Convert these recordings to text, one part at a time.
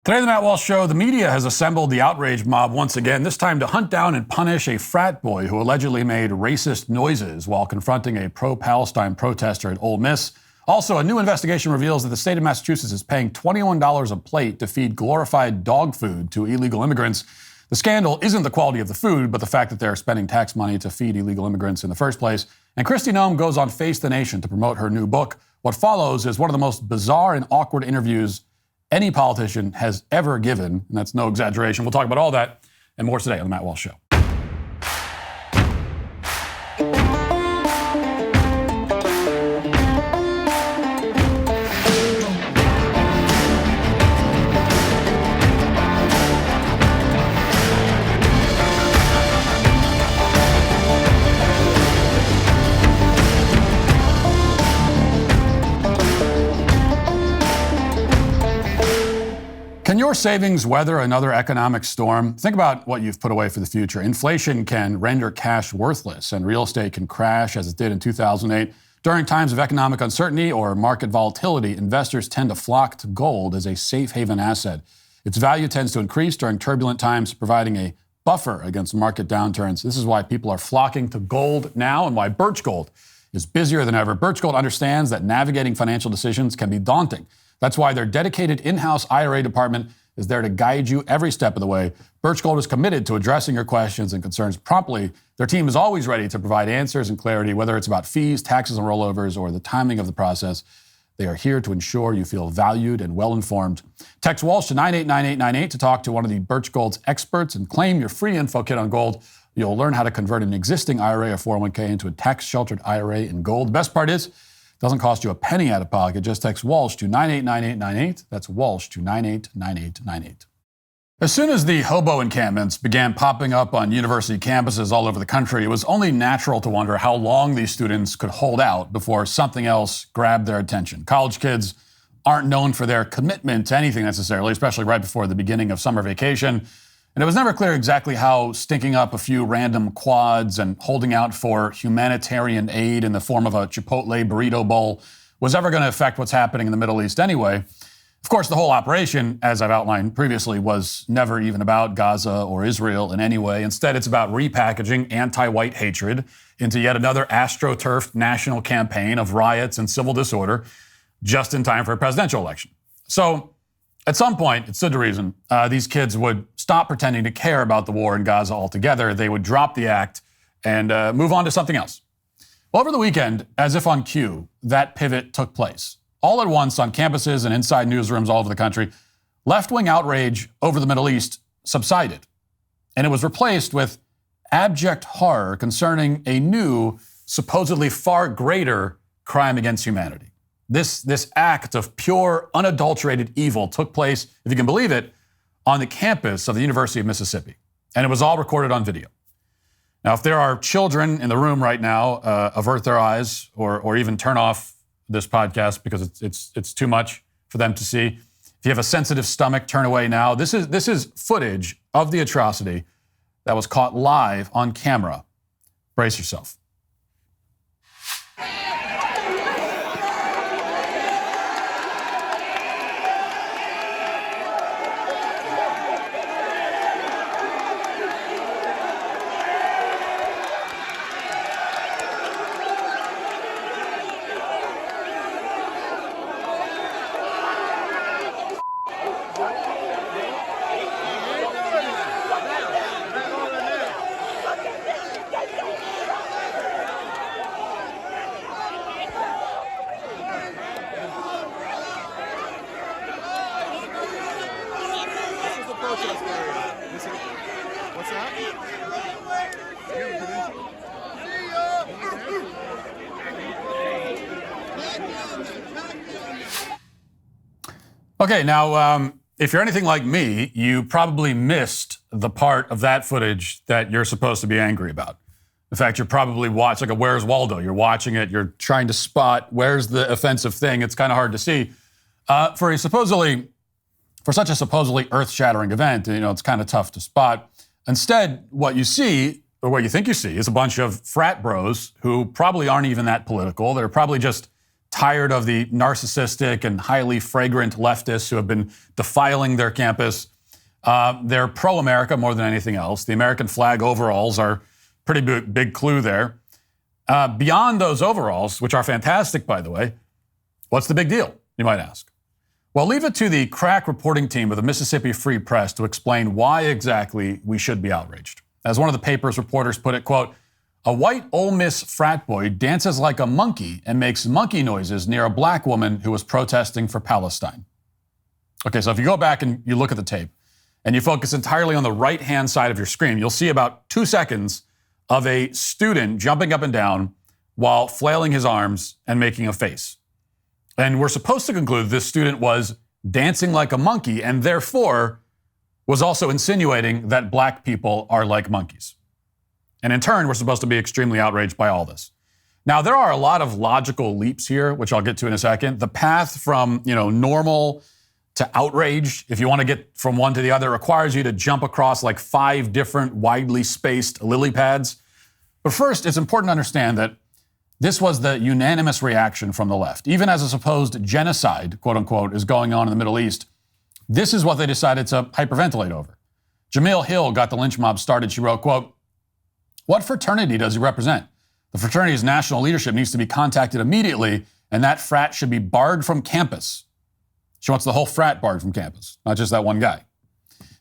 Today, the Matt Walsh Show, the media has assembled the outrage mob once again, this time to hunt down and punish a frat boy who allegedly made racist noises while confronting a pro-Palestine protester at Ole Miss. Also, a new investigation reveals that the state of Massachusetts is paying $21 a plate to feed glorified dog food to illegal immigrants. The scandal isn't the quality of the food, but the fact that they're spending tax money to feed illegal immigrants in the first place. And Kristi Noem goes on Face the Nation to promote her new book. What follows is one of the most bizarre and awkward interviews any politician has ever given, and that's no exaggeration. We'll talk about all that and more today on The Matt Walsh Show. Can your savings weather another economic storm? Think about what you've put away for the future. Inflation can render cash worthless, and real estate can crash as it did in 2008. During times of economic uncertainty or market volatility, investors tend to flock to gold as a safe haven asset. Its value tends to increase during turbulent times, providing a buffer against market downturns. This is why people are flocking to gold now and why Birch Gold is busier than ever. Birch Gold understands that navigating financial decisions can be daunting. That's why their dedicated in-house IRA department is there to guide you every step of the way. Birch Gold is committed to addressing your questions and concerns promptly. Their team is always ready to provide answers and clarity, whether it's about fees, taxes, and rollovers, or the timing of the process. They are here to ensure you feel valued and well-informed. Text Walsh to 989898 to talk to one of the Birch Gold's experts and claim your free info kit on gold. You'll learn how to convert an existing IRA or 401k into a tax-sheltered IRA in gold. The best part is, doesn't cost you a penny out of pocket. Just text Walsh to 989898. That's Walsh to 989898. As soon as the hobo encampments began popping up on university campuses all over the country, it was only natural to wonder how long these students could hold out before something else grabbed their attention. College kids aren't known for their commitment to anything necessarily, especially right before the beginning of summer vacation. And it was never clear exactly how stinking up a few random quads and holding out for humanitarian aid in the form of a Chipotle burrito bowl was ever going to affect what's happening in the Middle East anyway. Of course, the whole operation, as I've outlined previously, was never even about Gaza or Israel in any way. Instead, it's about repackaging anti-white hatred into yet another astroturfed national campaign of riots and civil disorder just in time for a presidential election. So, at some point, it stood to reason, these kids would stop pretending to care about the war in Gaza altogether. They would drop the act and move on to something else. Well, over the weekend, as if on cue, that pivot took place. All at once on campuses and inside newsrooms all over the country, left-wing outrage over the Middle East subsided. And it was replaced with abject horror concerning a new, supposedly far greater crime against humanity. This act of pure, unadulterated evil took place, if you can believe it, on the campus of the University of Mississippi. And it was all recorded on video. Now, if there are children in the room right now, avert their eyes or even turn off this podcast because it's too much for them to see. If you have a sensitive stomach, turn away now. This is footage of the atrocity that was caught live on camera. Brace yourself. What's that? Okay, now, if you're anything like me, you probably missed the part of that footage that you're supposed to be angry about. In fact, you're probably watching like a Where's Waldo. You're watching it. You're trying to spot where's the offensive thing. It's kind of hard to see. For such a supposedly earth-shattering event, it's kind of tough to spot. Instead, what you see, or what you think you see, is a bunch of frat bros who probably aren't even that political. They're probably just tired of the narcissistic and highly fragrant leftists who have been defiling their campus. They're pro-America more than anything else. The American flag overalls are pretty big clue there. Beyond those overalls, which are fantastic, by the way, what's the big deal, you might ask? Well, leave it to the crack reporting team of the Mississippi Free Press to explain why exactly we should be outraged. As one of the paper's reporters put it, quote, "A white Ole Miss frat boy dances like a monkey and makes monkey noises near a black woman who was protesting for Palestine." Okay, so if you go back and you look at the tape and you focus entirely on the right-hand side of your screen, you'll see about 2 seconds of a student jumping up and down while flailing his arms and making a face. And we're supposed to conclude this student was dancing like a monkey and therefore was also insinuating that black people are like monkeys. And in turn, we're supposed to be extremely outraged by all this. Now, there are a lot of logical leaps here, which I'll get to in a second. The path from, normal to outraged, if you want to get from one to the other, requires you to jump across like 5 different widely spaced lily pads. But first, it's important to understand that this was the unanimous reaction from the left. Even as a supposed genocide, quote unquote, is going on in the Middle East, this is what they decided to hyperventilate over. Jamil Hill got the lynch mob started. She wrote, quote, "What fraternity does he represent? The fraternity's national leadership needs to be contacted immediately, and that frat should be barred from campus." She wants the whole frat barred from campus, not just that one guy.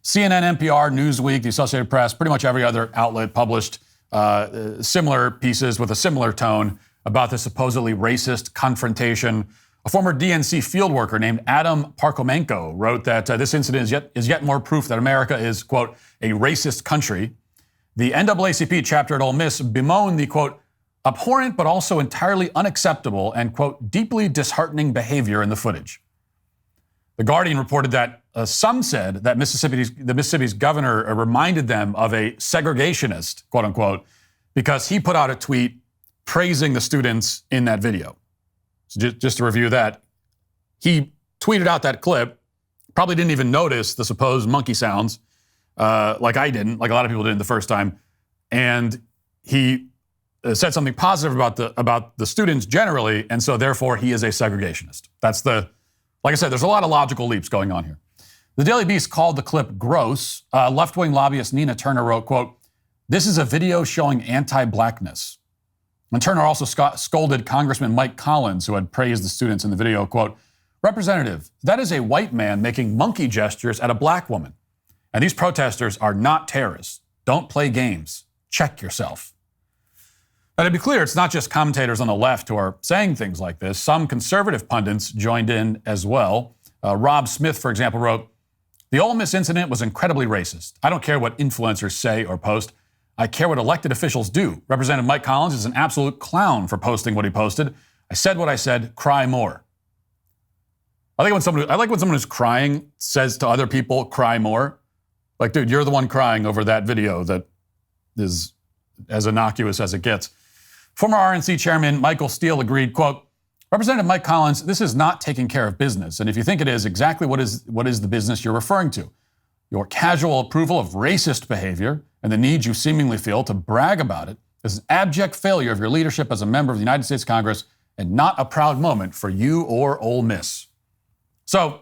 CNN, NPR, Newsweek, the Associated Press, pretty much every other outlet published similar pieces with a similar tone about the supposedly racist confrontation. A former DNC field worker named Adam Parkomenko wrote that this incident is yet more proof that America is, quote, "a racist country." The NAACP chapter at Ole Miss bemoaned the, quote, "abhorrent but also entirely unacceptable and, quote, deeply disheartening behavior in the footage." The Guardian reported that some said that Mississippi's governor reminded them of a segregationist, quote unquote, because he put out a tweet praising the students in that video. So just to review that, he tweeted out that clip, probably didn't even notice the supposed monkey sounds, like I didn't, like a lot of people did the first time, and he said something positive about the students generally, and so therefore he is a segregationist. Like I said, there's a lot of logical leaps going on here. The Daily Beast called the clip gross. Left-wing lobbyist Nina Turner wrote, quote, "This is a video showing anti-blackness." And Turner also scolded Congressman Mike Collins, who had praised the students in the video, quote, "Representative, that is a white man making monkey gestures at a black woman. And these protesters are not terrorists. Don't play games. Check yourself." Now, to be clear, it's not just commentators on the left who are saying things like this. Some conservative pundits joined in as well. Rob Smith, for example, wrote, "The Ole Miss incident was incredibly racist. I don't care what influencers say or post. I care what elected officials do. Representative Mike Collins is an absolute clown for posting what he posted. I said what I said. Cry more." I like when someone who's crying says to other people, "Cry more." Like, dude, you're the one crying over that video that is as innocuous as it gets. Former RNC chairman Michael Steele agreed, quote, "Representative Mike Collins, this is not taking care of business. And if you think it is, exactly what is the business you're referring to? Your casual approval of racist behavior and the need you seemingly feel to brag about it is an abject failure of your leadership as a member of the United States Congress and not a proud moment for you or Ole Miss." So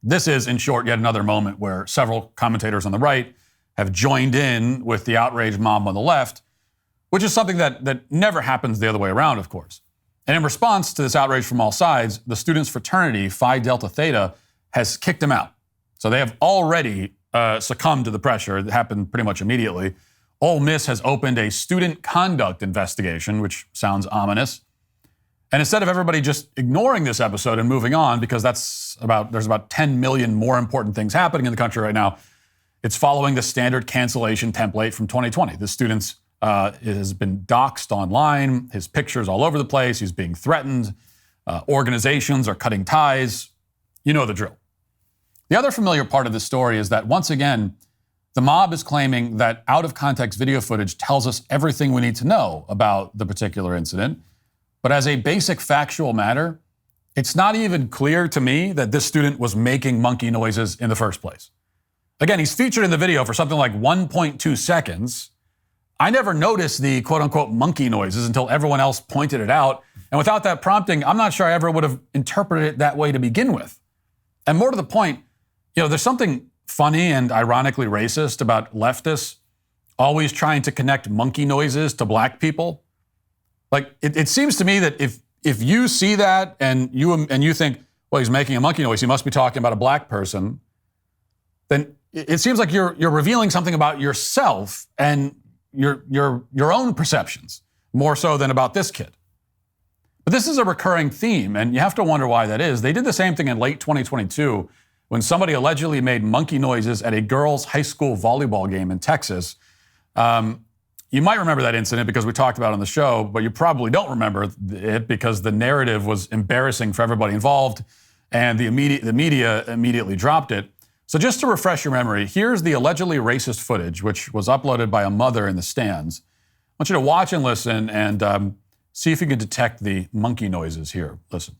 this is, in short, yet another moment where several commentators on the right have joined in with the outraged mob on the left, which is something that never happens the other way around, of course. And in response to this outrage from all sides, the students' fraternity, Phi Delta Theta, has kicked him out. So they have already succumbed to the pressure. It happened pretty much immediately. Ole Miss has opened a student conduct investigation, which sounds ominous. And instead of everybody just ignoring this episode and moving on, because there's about 10 million more important things happening in the country right now, it's following the standard cancellation template from 2020. The students has been doxxed online. His picture's all over the place. He's being threatened. Organizations are cutting ties. You know the drill. The other familiar part of this story is that, once again, the mob is claiming that out-of-context video footage tells us everything we need to know about the particular incident. But as a basic factual matter, it's not even clear to me that this student was making monkey noises in the first place. Again, he's featured in the video for something like 1.2 seconds. I never noticed the quote-unquote monkey noises until everyone else pointed it out. And without that prompting, I'm not sure I ever would have interpreted it that way to begin with. And more to the point, there's something funny and ironically racist about leftists always trying to connect monkey noises to black people. Like, it seems to me that if you see that and you think, well, he's making a monkey noise, he must be talking about a black person, then it seems like you're revealing something about yourself and your own perceptions, more so than about this kid. But this is a recurring theme, and you have to wonder why that is. They did the same thing in late 2022 when somebody allegedly made monkey noises at a girls' high school volleyball game in Texas. You might remember that incident because we talked about it on the show, but you probably don't remember it because the narrative was embarrassing for everybody involved, and the media immediately dropped it. So just to refresh your memory, here's the allegedly racist footage, which was uploaded by a mother in the stands. I want you to watch and listen and see if you can detect the monkey noises here. Listen.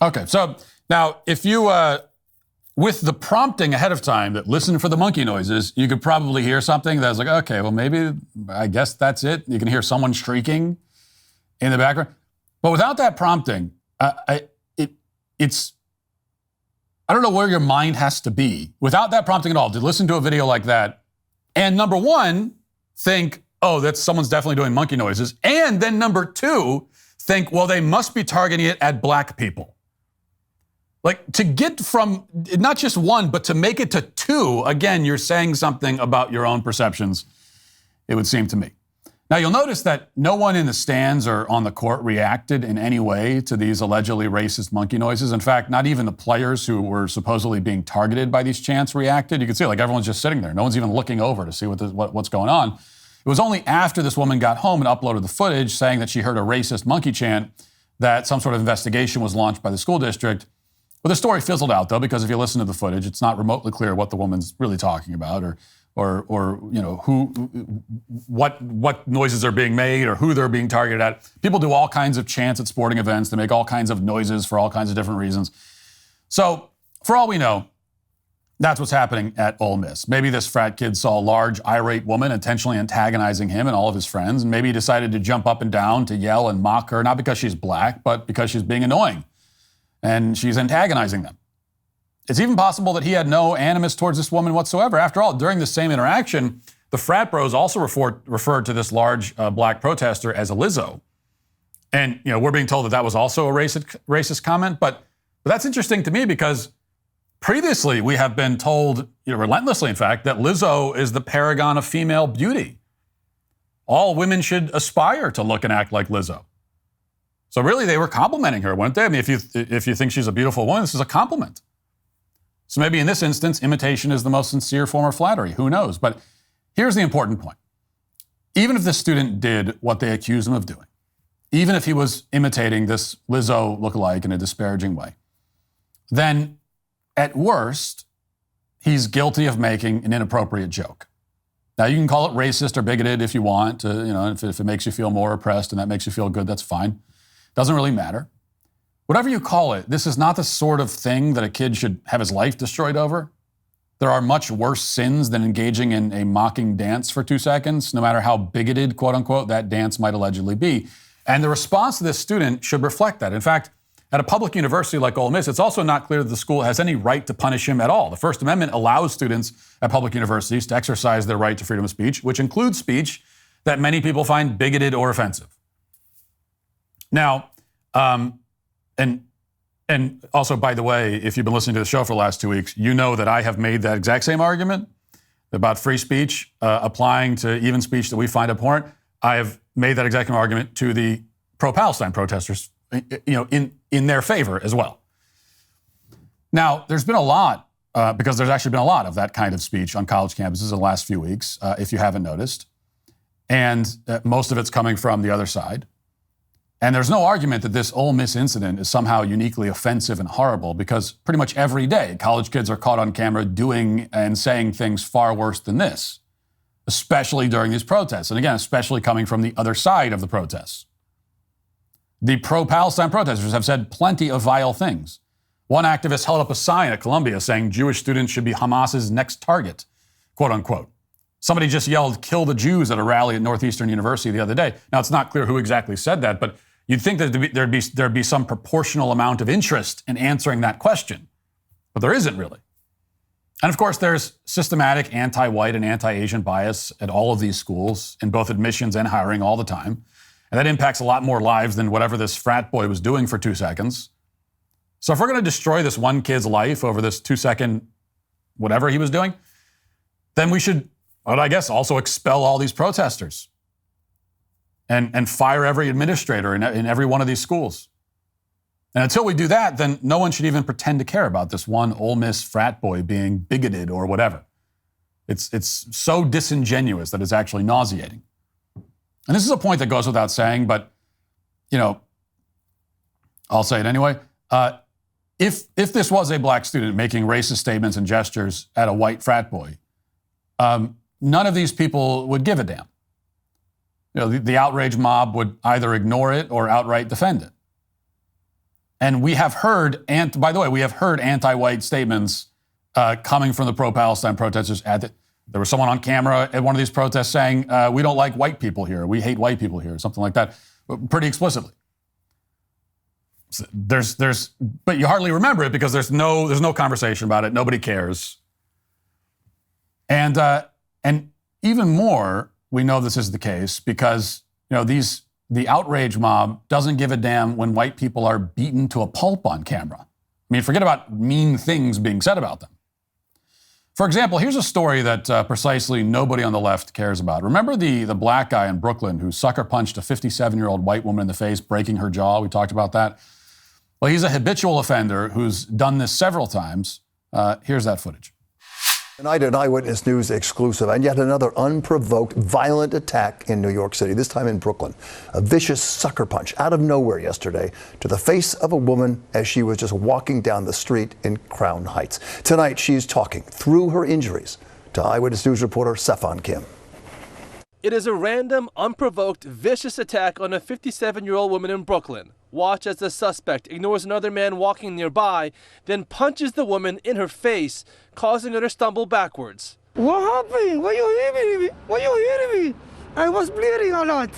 Okay, so now if you, with the prompting ahead of time that listen for the monkey noises, you could probably hear something that's like, okay, well, maybe, I guess that's it. You can hear someone shrieking in the background. But without that prompting, it's, I don't know where your mind has to be. Without that prompting at all, to listen to a video like that, and number one, think, oh, that's someone's definitely doing monkey noises. And then number two, think, well, they must be targeting it at black people. Like, to get from not just one, but to make it to two, again, you're saying something about your own perceptions, it would seem to me. Now, you'll notice that no one in the stands or on the court reacted in any way to these allegedly racist monkey noises. In fact, not even the players who were supposedly being targeted by these chants reacted. You can see, like, everyone's just sitting there. No one's even looking over to see what's going on. It was only after this woman got home and uploaded the footage saying that she heard a racist monkey chant that some sort of investigation was launched by the school district. Well, the story fizzled out, though, because if you listen to the footage, it's not remotely clear what the woman's really talking about, or what noises are being made, or who they're being targeted at. People do all kinds of chants at sporting events. They make all kinds of noises for all kinds of different reasons. So, for all we know, that's what's happening at Ole Miss. Maybe this frat kid saw a large, irate woman intentionally antagonizing him and all of his friends, and maybe he decided to jump up and down to yell and mock her, not because she's black, but because she's being annoying. And she's antagonizing them. It's even possible that he had no animus towards this woman whatsoever. After all, during the same interaction, the frat bros also referred to this large black protester as a Lizzo. And we're being told that was also a racist comment. But that's interesting to me because previously we have been told, relentlessly in fact, that Lizzo is the paragon of female beauty. All women should aspire to look and act like Lizzo. So really, they were complimenting her, weren't they? I mean, if you think she's a beautiful woman, this is a compliment. So maybe in this instance, imitation is the most sincere form of flattery. Who knows? But here's the important point. Even if the student did what they accused him of doing, even if he was imitating this Lizzo lookalike in a disparaging way, then at worst, he's guilty of making an inappropriate joke. Now, you can call it racist or bigoted if you want, if it makes you feel more oppressed and that makes you feel good, that's fine. Doesn't really matter. Whatever you call it, this is not the sort of thing that a kid should have his life destroyed over. There are much worse sins than engaging in a mocking dance for 2 seconds, no matter how bigoted, quote unquote, that dance might allegedly be. And the response to this student should reflect that. In fact, at a public university like Ole Miss, it's also not clear that the school has any right to punish him at all. The First Amendment allows students at public universities to exercise their right to freedom of speech, which includes speech that many people find bigoted or offensive. Now, and also, by the way, if you've been listening to the show for the last 2 weeks, you know that I have made that exact same argument about free speech applying to even speech that we find abhorrent. I have made that exact same argument to the pro-Palestine protesters, in their favor as well. Now, there's been a lot because there's actually been a lot of that kind of speech on college campuses in the last few weeks, if you haven't noticed. And most of it's coming from the other side. And there's no argument that this Ole Miss incident is somehow uniquely offensive and horrible, because pretty much every day college kids are caught on camera doing and saying things far worse than this, especially during these protests. And again, especially coming from the other side of the protests. The pro-Palestine protesters have said plenty of vile things. One activist held up a sign at Columbia saying Jewish students should be Hamas's next target, quote unquote. Somebody just yelled, "Kill the Jews" at a rally at Northeastern University the other day. Now, it's not clear who exactly said that, but you'd think that there'd be some proportional amount of interest in answering that question. But there isn't really. And of course, there's systematic anti-white and anti-Asian bias at all of these schools, in both admissions and hiring all the time. And that impacts a lot more lives than whatever this frat boy was doing for 2 seconds. So if we're going to destroy this one kid's life over this 2-second whatever he was doing, then we should, well, I guess, also expel all these protesters and fire every administrator in every one of these schools. And until we do that, then no one should even pretend to care about this one Ole Miss frat boy being bigoted or whatever. It's so disingenuous that it's actually nauseating. And this is a point that goes without saying, but, you know, I'll say it anyway. If this was a black student making racist statements and gestures at a white frat boy, none of these people would give a damn. You know, the outrage mob would either ignore it or outright defend it. And we have heard, and by the way, we have heard anti-white statements coming from the pro-Palestine protesters. There was someone on camera at one of these protests saying, "We don't like white people here. We hate white people here," something like that, pretty explicitly. So but you hardly remember it because there's no conversation about it. Nobody cares. And even more, we know this is the case because, you know, the outrage mob doesn't give a damn when white people are beaten to a pulp on camera. I mean, forget about mean things being said about them. For example, here's a story that precisely nobody on the left cares about. Remember the black guy in Brooklyn who sucker punched a 57-year-old white woman in the face, breaking her jaw? We talked about that. Well, he's a habitual offender who's done this several times. Here's that footage. Tonight, an Eyewitness News exclusive, and yet another unprovoked violent attack in New York City, this time in Brooklyn. A vicious sucker punch out of nowhere yesterday to the face of a woman as she was just walking down the street in Crown Heights. Tonight, she's talking through her injuries to Eyewitness News reporter Sefan Kim. It is a random, unprovoked, vicious attack on a 57-year-old woman in Brooklyn. Watch as the suspect ignores another man walking nearby, then punches the woman in her face, causing her to stumble backwards. What happened? Why you hitting me? Why you hitting me? I was bleeding a lot.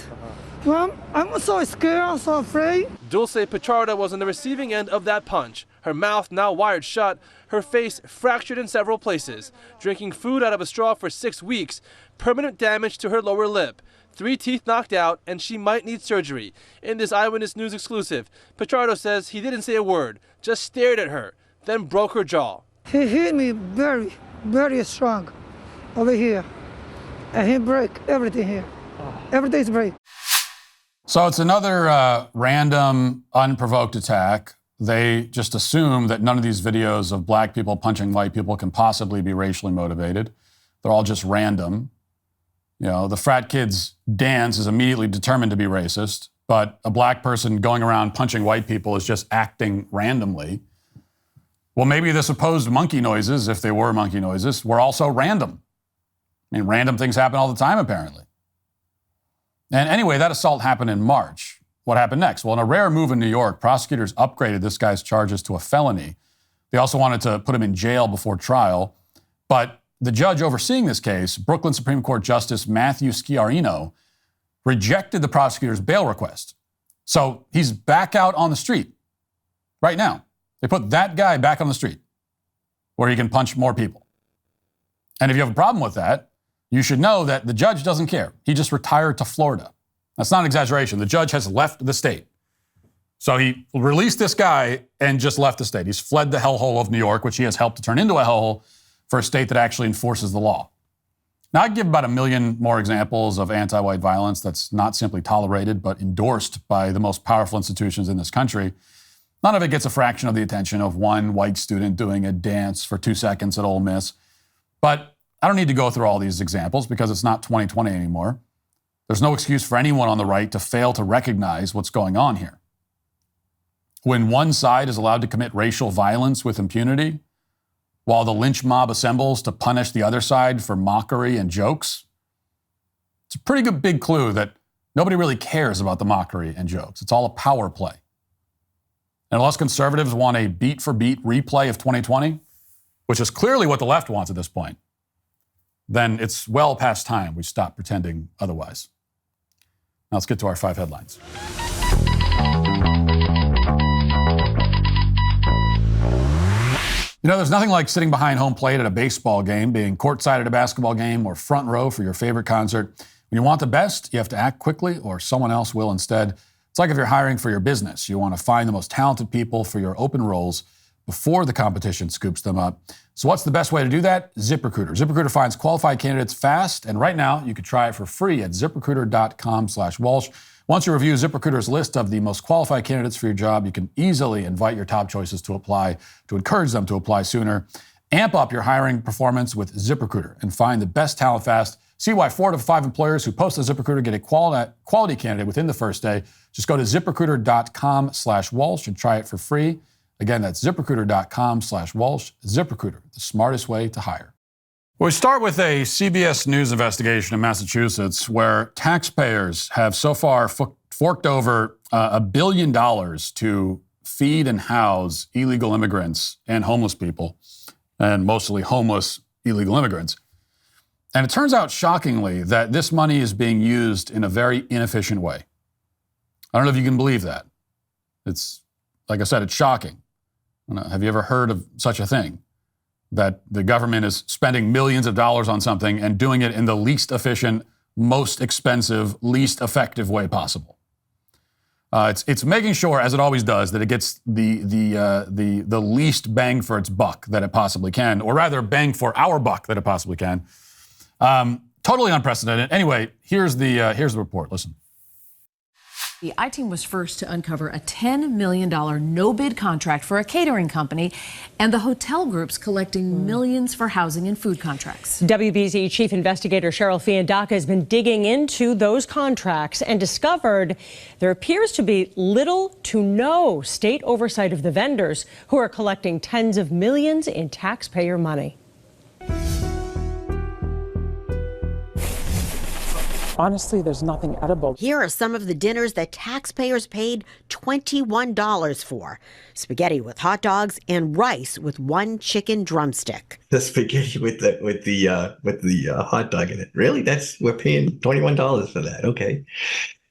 Well, I'm so scared, I'm so afraid. Dulce Pichardo was on the receiving end of that punch. Her mouth now wired shut, her face fractured in several places, drinking food out of a straw for 6 weeks, permanent damage to her lower lip, 3 teeth knocked out, and she might need surgery. In this Eyewitness News exclusive, Pichardo says he didn't say a word, just stared at her, then broke her jaw. He hit me very, very strong over here. And he broke everything here. Everything's break. So it's another random, unprovoked attack. They just assume that none of these videos of black people punching white people can possibly be racially motivated. They're all just random. You know, the frat kid's dance is immediately determined to be racist, but a black person going around punching white people is just acting randomly. Well, maybe the supposed monkey noises, if they were monkey noises, were also random. I mean, random things happen all the time, apparently. And anyway, that assault happened in March. What happened next? Well, in a rare move in New York, prosecutors upgraded this guy's charges to a felony. They also wanted to put him in jail before trial. But the judge overseeing this case, Brooklyn Supreme Court Justice Matthew Schiarino, rejected the prosecutor's bail request. So he's back out on the street right now. They put that guy back on the street where he can punch more people. And if you have a problem with that, you should know that the judge doesn't care. He just retired to Florida. That's not an exaggeration. The judge has left the state. So he released this guy and just left the state. He's fled the hellhole of New York, which he has helped to turn into a hellhole for a state that actually enforces the law. Now, I'd give about 1 million more examples of anti-white violence that's not simply tolerated, but endorsed by the most powerful institutions in this country. None of it gets a fraction of the attention of one white student doing a dance for 2 seconds at Ole Miss. But I don't need to go through all these examples because it's not 2020 anymore. There's no excuse for anyone on the right to fail to recognize what's going on here. When one side is allowed to commit racial violence with impunity, while the lynch mob assembles to punish the other side for mockery and jokes, it's a pretty good big clue that nobody really cares about the mockery and jokes. It's all a power play. And unless conservatives want a beat-for-beat replay of 2020, which is clearly what the left wants at this point, then it's well past time we stop pretending otherwise. Now let's get to our 5 headlines. You know, there's nothing like sitting behind home plate at a baseball game, being courtside at a basketball game, or front row for your favorite concert. When you want the best, you have to act quickly or someone else will instead. It's like if you're hiring for your business. You want to find the most talented people for your open roles before the competition scoops them up. So what's the best way to do that? ZipRecruiter. ZipRecruiter finds qualified candidates fast, and right now you can try it for free at ZipRecruiter.com/Walsh. Once you review ZipRecruiter's list of the most qualified candidates for your job, you can easily invite your top choices to apply, to encourage them to apply sooner. Amp up your hiring performance with ZipRecruiter and find the best talent fast. See why 4 to 5 employers who post on ZipRecruiter get a quality candidate within the first day. Just go to ZipRecruiter.com/Walsh and try it for free. Again, that's ZipRecruiter.com/Walsh. ZipRecruiter, the smartest way to hire. We start with a CBS News investigation in Massachusetts where taxpayers have so far forked over $1 billion to feed and house illegal immigrants and homeless people, and mostly homeless illegal immigrants. And it turns out, shockingly, that this money is being used in a very inefficient way. I don't know if you can believe that. It's, like I said, it's shocking. Have you ever heard of such a thing? That the government is spending millions of dollars on something and doing it in the least efficient, most expensive, least effective way possible. It's making sure, as it always does, that it gets the least bang for its buck that it possibly can, or rather, bang for our buck that it possibly can. Totally unprecedented. Anyway, here's the report. Listen. The I-Team was first to uncover a $10 million no-bid contract for a catering company, and the hotel group's collecting millions for housing and food contracts. WBZ Chief Investigator Cheryl Fiandaca has been digging into those contracts and discovered there appears to be little to no state oversight of the vendors who are collecting tens of millions in taxpayer money. Honestly, there's nothing edible. Here are some of the dinners that taxpayers paid $21 for. Spaghetti with hot dogs and rice with 1 chicken drumstick. The spaghetti with the hot dog in it. Really? We're paying $21 for that. Okay.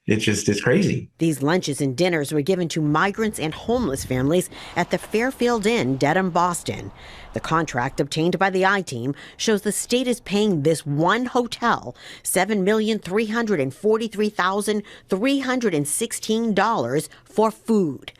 It's crazy. These lunches and dinners were given to migrants and homeless families at the Fairfield Inn, Dedham, Boston. The contract obtained by the I-Team shows the state is paying this one hotel $7,343,316 for food,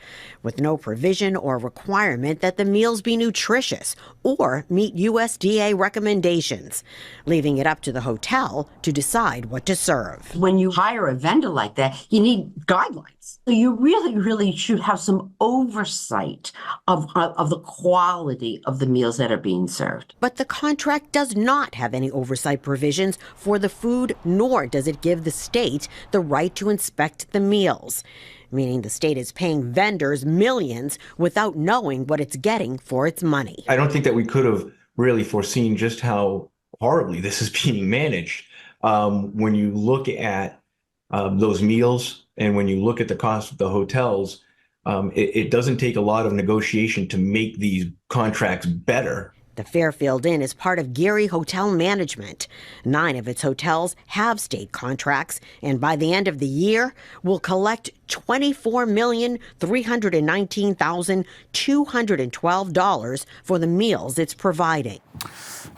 with no provision or requirement that the meals be nutritious or meet USDA recommendations, leaving it up to the hotel to decide what to serve. When you hire a vendor like that, you need guidelines. So you really should have some oversight of the quality of the meals that are being served. But the contract does not have any oversight provisions for the food, nor does it give the state the right to inspect the meals, meaning the state is paying vendors millions without knowing what it's getting for its money. I don't think that we could have really foreseen just how horribly this is being managed. When you look at those meals and when you look at the cost of the hotels, it doesn't take a lot of negotiation to make these contracts better. The Fairfield Inn is part of Geary Hotel Management. 9 of its hotels have state contracts, and by the end of the year, will collect $24,319,212 for the meals it's providing.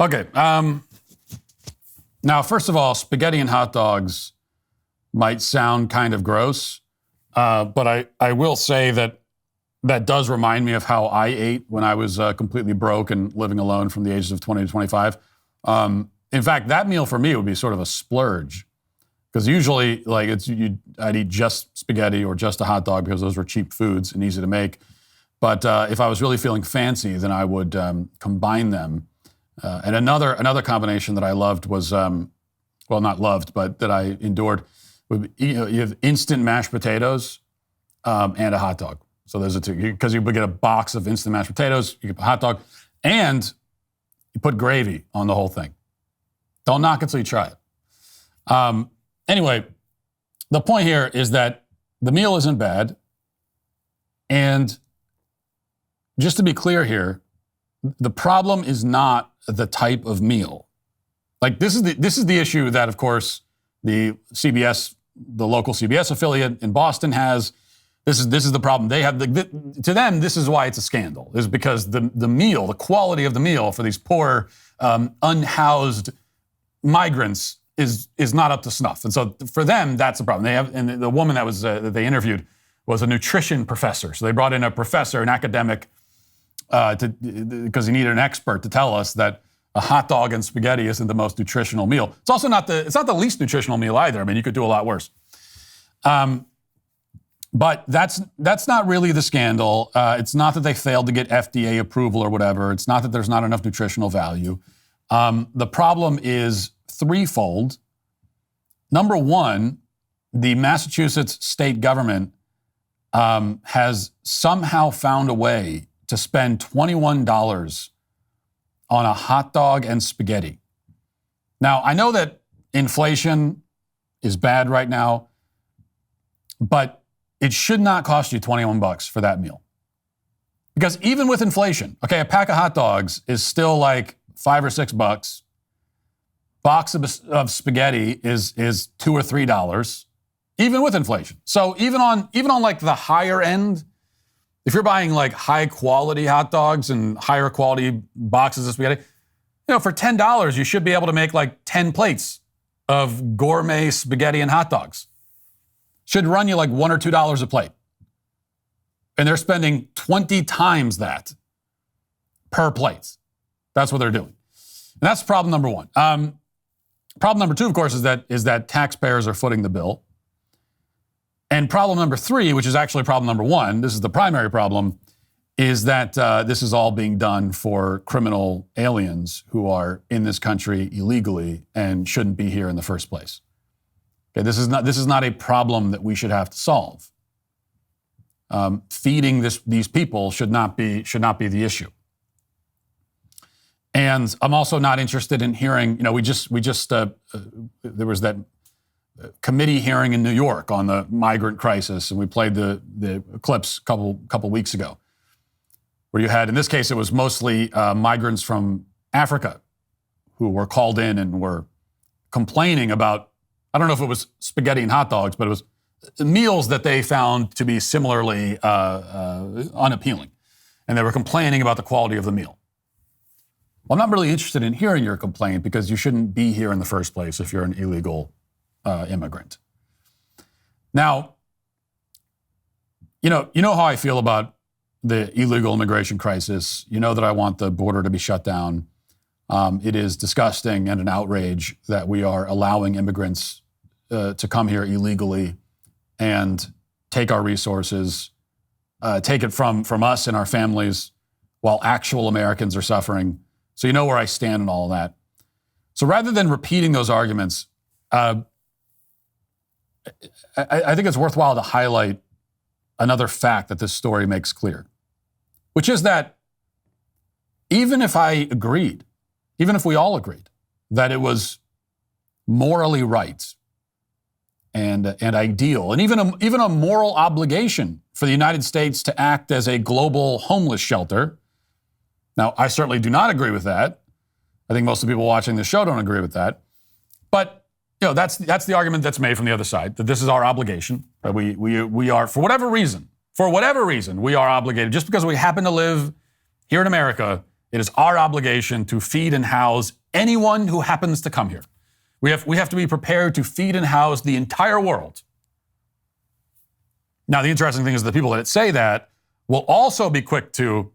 Okay. Now, first of all, spaghetti and hot dogs might sound kind of gross, but I will say that does remind me of how I ate when I was completely broke and living alone from the ages of 20 to 25. In fact, that meal for me would be sort of a splurge, because usually, like, I'd eat just spaghetti or just a hot dog because those were cheap foods and easy to make. But if I was really feeling fancy, then I would combine them. And another combination that I loved was, well, not loved, but that I endured. You have instant mashed potatoes and a hot dog. So those are two, because you would get a box of instant mashed potatoes, you get a hot dog, and you put gravy on the whole thing. Don't knock it till you try it. Anyway, the point here is that the meal isn't bad. And just to be clear here, the problem is not the type of meal. Like this is the issue that, of course, the local CBS affiliate in Boston has. This is the problem they have. To them, this is why it's a scandal, is because the meal, the quality of the meal for these poor, unhoused migrants is not up to snuff. And so for them, that's the problem. They have, and the woman that they interviewed was a nutrition professor. So they brought in a professor, an academic, because he needed an expert to tell us that a hot dog and spaghetti isn't the most nutritional meal. It's also not the least nutritional meal either. I mean, you could do a lot worse. But that's not really the scandal. It's not that they failed to get FDA approval or whatever. It's not that there's not enough nutritional value. The problem is threefold. Number one, the Massachusetts state government has somehow found a way to spend $21 on a hot dog and spaghetti. Now, I know that inflation is bad right now, but it should not cost you $21 for that meal. Because even with inflation, okay, a pack of hot dogs is still like $5 or $6. Box of spaghetti is $2 or $3, even with inflation. So even on like the higher end, if you're buying like high quality hot dogs and higher quality boxes of spaghetti, for $10, you should be able to make like 10 plates of gourmet spaghetti and hot dogs. Should run you like $1 or $2 a plate. And they're spending 20 times that per plate. That's what they're doing. And that's problem number one. Problem number two, of course, is that taxpayers are footing the bill. And problem number three, which is actually problem number one, this is the primary problem, is that this is all being done for criminal aliens who are in this country illegally and shouldn't be here in the first place. Okay, this is not a problem that we should have to solve. Feeding these people should not be the issue. And I'm also not interested in hearing. There was that committee hearing in New York on the migrant crisis, and we played the clips a couple weeks ago, where you had, in this case, it was mostly migrants from Africa who were called in and were complaining about, I don't know if it was spaghetti and hot dogs, but it was meals that they found to be similarly unappealing. And they were complaining about the quality of the meal. Well, I'm not really interested in hearing your complaint because you shouldn't be here in the first place if you're an illegal immigrant. Now, you know how I feel about the illegal immigration crisis. You know that I want the border to be shut down. It is disgusting and an outrage that we are allowing immigrants to come here illegally and take our resources, take it from us and our families while actual Americans are suffering. So you know where I stand on all of that. So rather than repeating those arguments, I think it's worthwhile to highlight another fact that this story makes clear, which is that even if we all agreed that it was morally right and ideal, and even a moral obligation for the United States to act as a global homeless shelter. Now, I certainly do not agree with that. I think most of the people watching this show don't agree with that. But that's the argument that's made from the other side, that this is our obligation, that we are, for whatever reason, we are obligated. Just because we happen to live here in America, it is our obligation to feed and house anyone who happens to come here. We have to be prepared to feed and house the entire world. Now, the interesting thing is the people that say that will also be quick to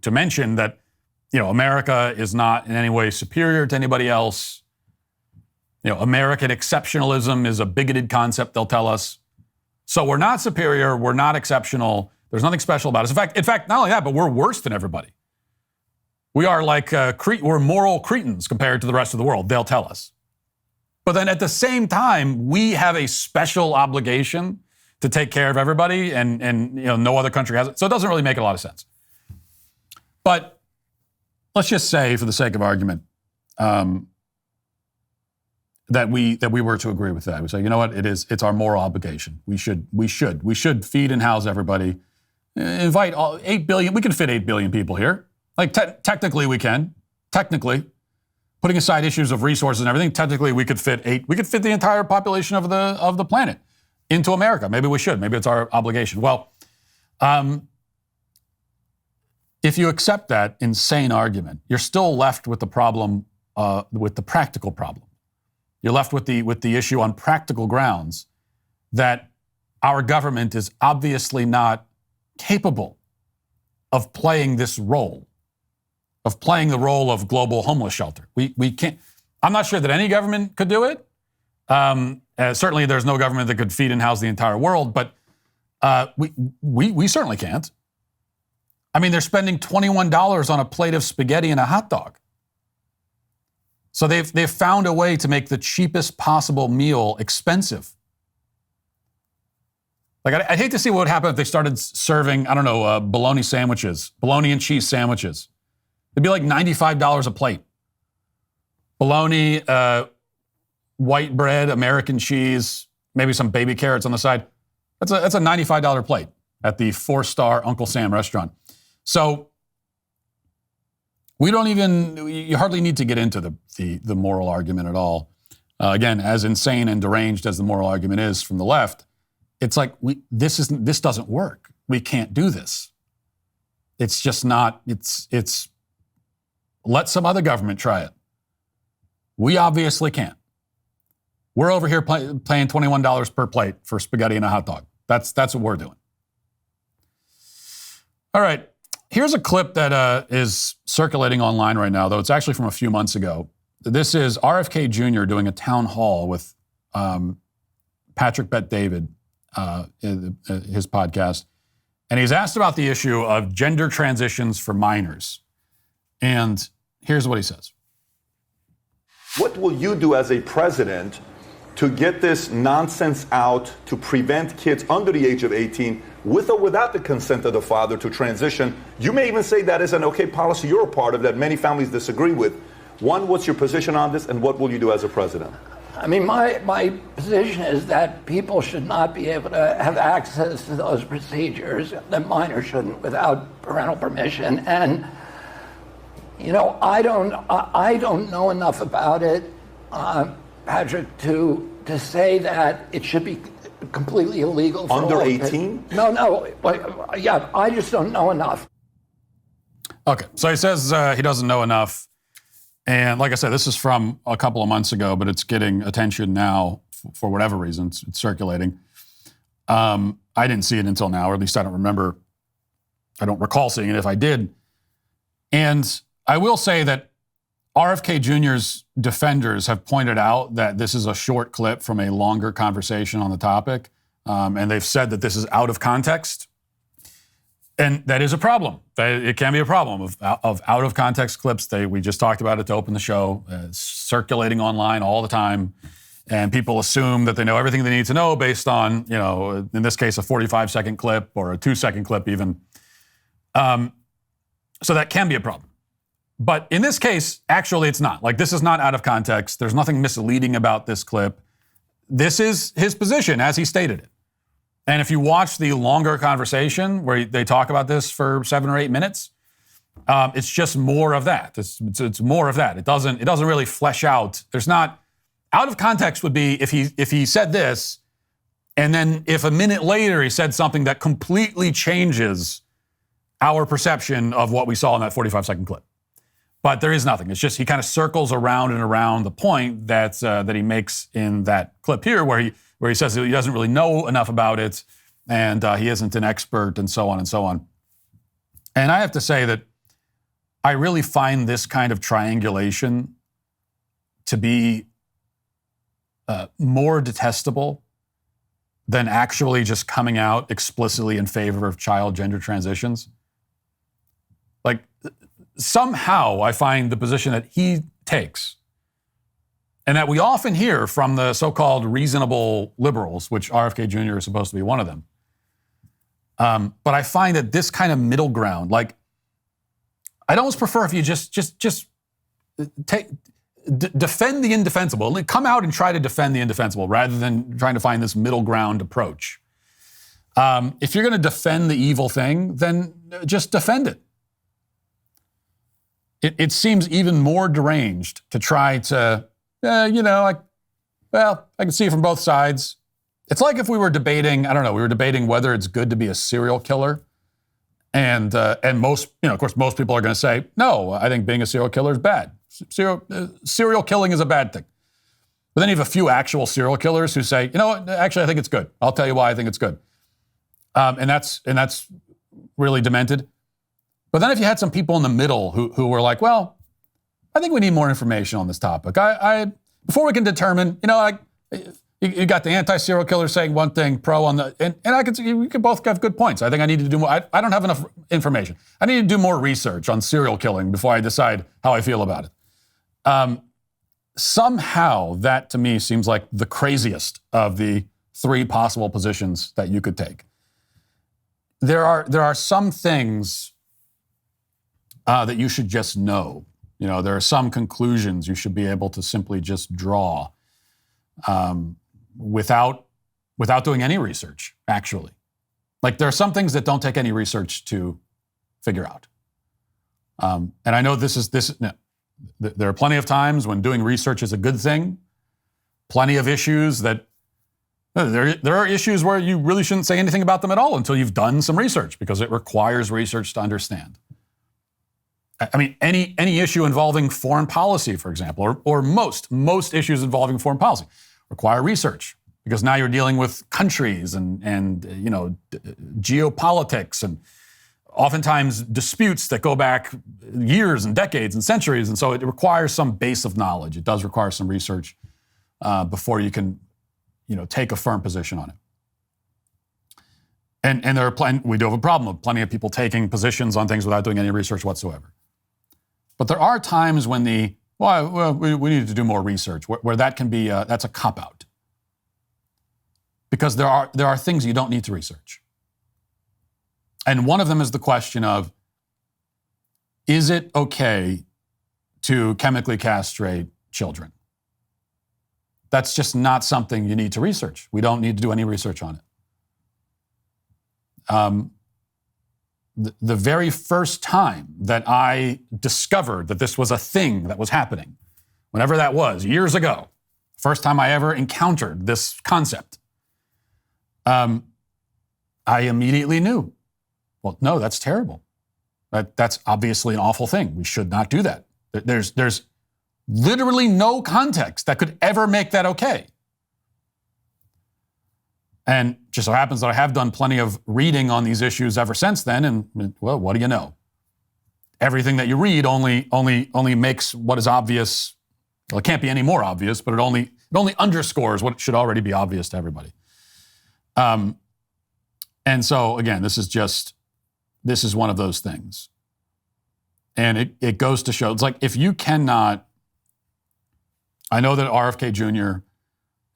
mention that, America is not in any way superior to anybody else. American exceptionalism is a bigoted concept, they'll tell us. So we're not superior, we're not exceptional, There's nothing special about us. In fact, not only that, but we're worse than everybody. We are like, we're moral cretins compared to the rest of the world, they'll tell us. But then at the same time, we have a special obligation to take care of everybody, and no other country has it. So it doesn't really make a lot of sense. But let's just say, for the sake of argument, that we were to agree with that. We say, you know what, it's our moral obligation. We should feed and house everybody. Invite 8 billion. We can fit 8 billion people here. Like technically we can. Technically, putting aside issues of resources and everything, technically we could fit the entire population of the planet into America. Maybe we should. Maybe it's our obligation. Well, if you accept that insane argument, you're still left with the problem, with the practical problem. You're left with the issue on practical grounds that our government is obviously not capable of playing this role, of playing the role of global homeless shelter. We can't. I'm not sure that any government could do it. Certainly, there's no government that could feed and house the entire world, but we certainly can't. I mean, they're spending $21 on a plate of spaghetti and a hot dog. So they've found a way to make the cheapest possible meal expensive. Like, I'd hate to see what would happen if they started serving, I don't know, bologna sandwiches, bologna and cheese sandwiches. It'd be like $95 a plate. Bologna, white bread, American cheese, maybe some baby carrots on the side. That's a $95 plate at the 4-star Uncle Sam restaurant. So you hardly need to get into the moral argument at all. Again, as insane and deranged as the moral argument is from the left, it's like this doesn't work. We can't do this. It's just not. It's let some other government try it. We obviously can't. We're over here paying $21 per plate for spaghetti and a hot dog. That's what we're doing. All right. Here's a clip that is circulating online right now, though it's actually from a few months ago. This is RFK Jr. doing a town hall with Patrick Bet-David, his podcast. And he's asked about the issue of gender transitions for minors. And here's what he says. What will you do as a president to get this nonsense out to prevent kids under the age of 18, with or without the consent of the father, to transition? You may even say that is an okay policy you're a part of that many families disagree with. One, what's your position on this, and what will you do as a president? I mean, my position is that people should not be able to have access to those procedures, that minors shouldn't, without parental permission. And, I don't know enough about it, Patrick, to say that it should be completely illegal for under 18? No, yeah, I just don't know enough. Okay, so he says he doesn't know enough. And like I said, this is from a couple of months ago, but it's getting attention now for whatever reason. It's circulating. I didn't see it until now, or at least I don't recall seeing it if I did. And I will say that RFK Jr.'s defenders have pointed out that this is a short clip from a longer conversation on the topic. And they've said that this is out of context. And that is a problem. It can be a problem of out of context clips. We just talked about it to open the show, circulating online all the time. And people assume that they know everything they need to know based on, in this case, a 45-second clip or a 2-second clip even. So that can be a problem. But in this case, actually, it's not. Like, this is not out of context. There's nothing misleading about this clip. This is his position as he stated it. And if you watch the longer conversation where they talk about this for 7 or 8 minutes, it's just more of that. It's more of that. It doesn't really flesh out. There's not. Out of context would be if he said this, and then if a minute later he said something that completely changes our perception of what we saw in that 45-second clip. But there is nothing. It's just he kind of circles around and around the point that he makes in that clip here, where he says that he doesn't really know enough about it, and he isn't an expert, and so on and so on. And I have to say that I really find this kind of triangulation to be more detestable than actually just coming out explicitly in favor of child gender transitions. Like, somehow I find the position that he takes, and that we often hear from the so-called reasonable liberals, which RFK Jr. is supposed to be one of them. But I find that this kind of middle ground, like, I'd almost prefer if you just defend the indefensible. Come out and try to defend the indefensible rather than trying to find this middle ground approach. If you're going to defend the evil thing, then just defend it. It seems even more deranged to try to, I can see it from both sides. It's like if we were debating, we were debating whether it's good to be a serial killer. And most, of course, most people are going to say, no, I think being a serial killer is bad. Serial killing is a bad thing. But then you have a few actual serial killers who say, actually, I think it's good. I'll tell you why I think it's good. And that's really demented. But then if you had some people in the middle who were like, well, I think we need more information on this topic. Before we can determine, you got the anti-serial killer saying one thing, pro on the, and I can see we could both have good points. I think I need to do more. I don't have enough information. I need to do more research on serial killing before I decide how I feel about it. Somehow that to me seems like the craziest of the three possible positions that you could take. There are some things that you should just know. There are some conclusions you should be able to simply just draw without doing any research, actually. Like, there are some things that don't take any research to figure out. And I know there are plenty of times when doing research is a good thing. Plenty of issues that, there are issues where you really shouldn't say anything about them at all until you've done some research, because it requires research to understand. I mean, any issue involving foreign policy, for example, or most issues involving foreign policy require research, because now you're dealing with countries and geopolitics and oftentimes disputes that go back years and decades and centuries. And so it requires some base of knowledge. It does require some research before you can, take a firm position on it. And we do have a problem of plenty of people taking positions on things without doing any research whatsoever. But there are times when we need to do more research, where that can be, that's a cop-out. Because there are things you don't need to research. And one of them is the question of, is it okay to chemically castrate children? That's just not something you need to research. We don't need to do any research on it. The very first time that I discovered that this was a thing that was happening, whenever that was, years ago, first time I ever encountered this concept, I immediately knew, well, no, that's terrible. That's obviously an awful thing. We should not do that. There's literally no context that could ever make that okay. And just so happens that I have done plenty of reading on these issues ever since then, and well, what do you know? Everything that you read only makes what is obvious. Well, it can't be any more obvious, but it only underscores what should already be obvious to everybody. And so again, this is one of those things, and it goes to show, it's like, if you cannot. I know that RFK Jr.